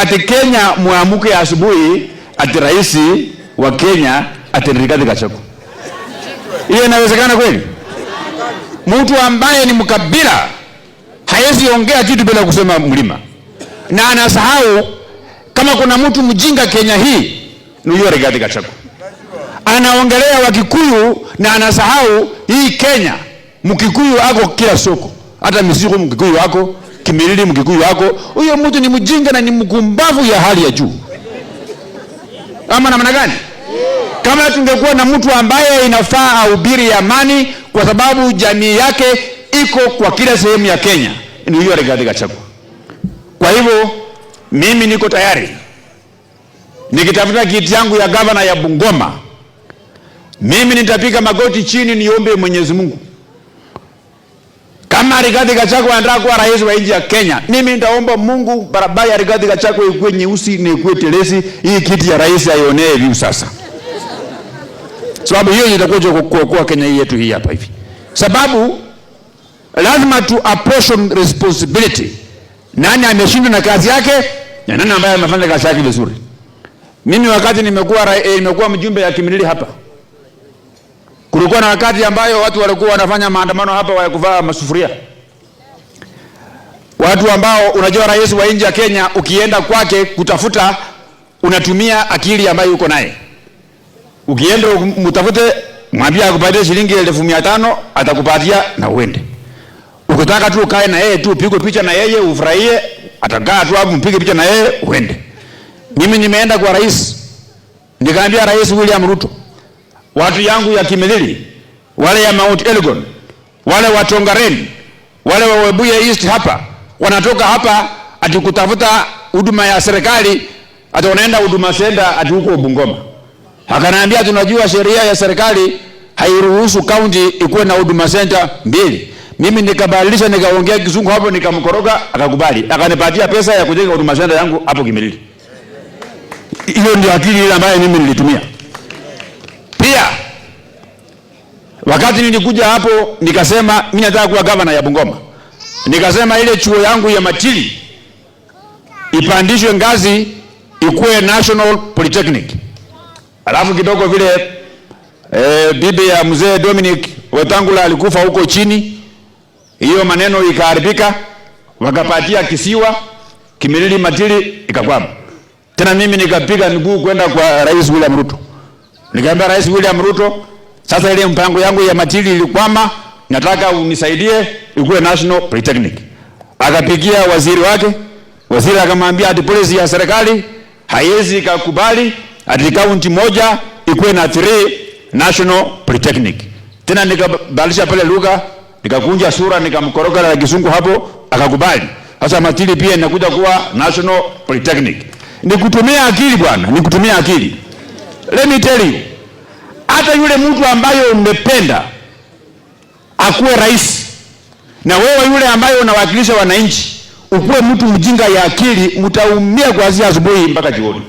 ati Kenya muamke asubuhi, ati Rais wa Kenya ati Rigathi Gachagua. Hiyo inawezekana kweli? Mtu ambaye ni mkabila hawezi ongea kitu bila kusema mlima. Na anasahau kama kuna mtu mjinga Kenya hii ni yule Rigathi Gachagua. Anaongelea Wakikuyu na anasahau hii Kenya Mkikuyu ako kila soko. Hata Misigo Mkikuyu wako, Kimilili Mkikuyu wako. Huyo mtu ni mjinga na ni mkumbavu ya hali ya juu. Ama namna gani? Kama tungekuwa na mtu ambaye inafaa ahubiri amani kwa sababu jamii yake iko kwa kila sehemu ya Kenya, ni huyo Rigathi Gachagua. Kwa hivyo mimi niko tayari nikitafuta kiti yangu ya gavana ya Bungoma. Mimi nitapiga magoti chini niombe Mwenyezi Mungu. Kama Rigathi Gachagua anataka kuwa rais wa nchi ya Kenya, mimi nitaomba Mungu barabara ya Rigathi Gachagua ikuwe nyeusi na ikuwe telezi, hii kiti ya rais aionee view sasa. Sababu hiyo itakuja kuokoa Kenya yetu hii hapa hivi. Sababu lazima tu apportion responsibility. Nani ameshindwa na kazi yake na nani ambaye amefanya kazi yake vizuri. Mimi wakati nimekuwa mjumbe ya Kimilili hapa, kulikuwa na wakati ambayo watu walikuwa wanafanya maandamano hapa wa kuvaa masufuria. Watu ambao unajua rais wa nchi ya Kenya ukienda kwake kutafuta unatumia akili ambayo uko naye. Ukienda mtafute mwambie akupatie shilingi 1500 atakupatia na uende. Ukitaka tu kae na yeye tu upige picha na yeye ufurahie, atakaa tu hapo mpige picha na yeye uende. Mimi nimeenda kwa rais, nikaambia Rais William Ruto, watu yangu ya Kimilili, wale ya Mount Elgon, wale wa Tongaren, wale wa Webuye East hapa, wanatoka hapa ati kutafuta huduma ya serikali, ati wanaenda Huduma Center ati huko Bungoma. Akaniambia tunajua sheria ya serikali hairuhusu county ikuwe na Huduma Center mbili. Mimi nikabadilisha nikaongea Kizungu hapo nikamkoroga akakubali. Akanipatia pesa ya kujenga Huduma Center yangu hapo Kimilili. Hiyo ndio akili ile ambayo mimi nilitumia. Pia wakati nilikuja hapo nikasema mimi nataka kuwa governor ya Bungoma. Nikasema ile chuo yangu ya Matili ipandishwe ngazi ikuwe National Polytechnic. Alafu kidogo vile bibi ya mzee Dominic Wetangula alikufa huko chini, hiyo maneno ikaharibika, wakapatia kisiwa Kimilili Matili ikakwama. Tena mimi nikapiga miguu kwenda kwa Rais William Ruto. Nikamwambia Rais William Ruto, sasa ile mpango yangu ya Matili ilikwama, nataka unisaidie ikuwe National Polytechnic. Akapigia waziri wake, waziri akamwambia ati policy ya serikali haiwezi kukubali ati kaunti moja ikuwe na 3 National Polytechnic. Tena nikabadilisha pale lugha, nikakunja sura, nikamkoroga na Kizungu hapo, akakubali. Sasa Matili pia inakuja kuwa National Polytechnic. Nikutumia akili bwana, nikutumia akili. Let me tell you, hata yule mtu ambaye umependa akuwe rais, na wewe yule ambaye unawakilisha wananchi ukuwe mtu mjinga ya akili, mtaumia kuanzia asubuhi mpaka jioni.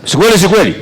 Si kweli?